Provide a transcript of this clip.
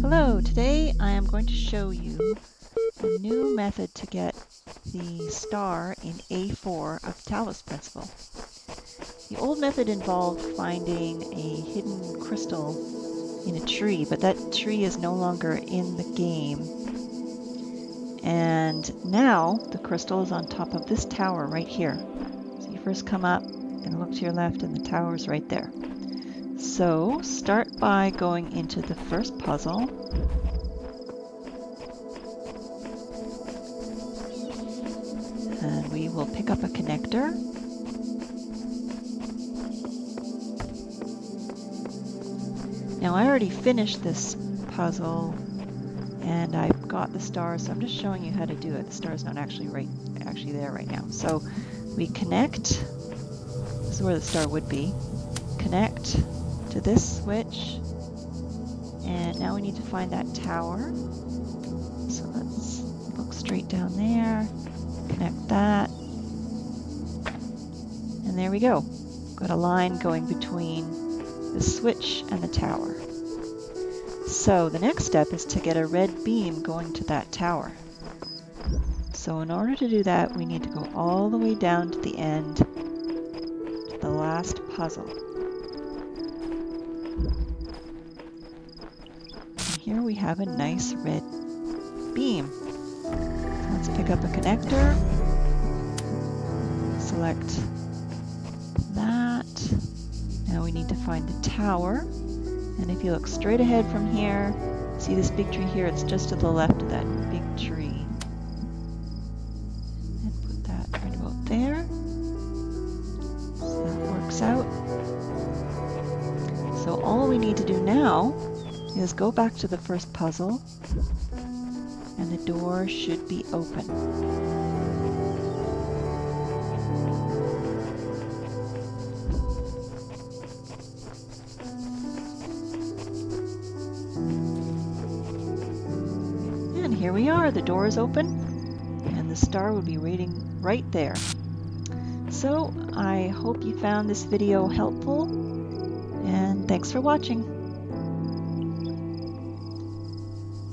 Hello, today I am going to show you a new method to get the star in A4 of Talos Principle. The old method involved finding a hidden crystal in a tree, but that tree is no longer in the game. And now the crystal is on top of this tower right here. So you first come up and look to your left and the tower is right there. So start by going into the first puzzle. And we will pick up a connector. Now I already finished this puzzle and I've got the star, so I'm just showing you how to do it. The star is not actually there right now. So we connect, this is where the star would be, connect to this switch, and now we need to find that tower. So let's look straight down there, connect that, and there we go. Got a line going between the switch and the tower. So the next step is to get a red beam going to that tower. So in order to do that, we need to go all the way down to the end, to the last puzzle. And here we have a nice red beam. So let's pick up a connector, select that. Now we need to find the tower. And if you look straight ahead from here, see this big tree here? It's just to the left of that big tree. And put that right about there. So that works out. So all we need to do now is go back to the first puzzle, and the door should be open. And here we are, the door is open, and the star will be waiting right there. So I hope you found this video helpful, and thanks for watching.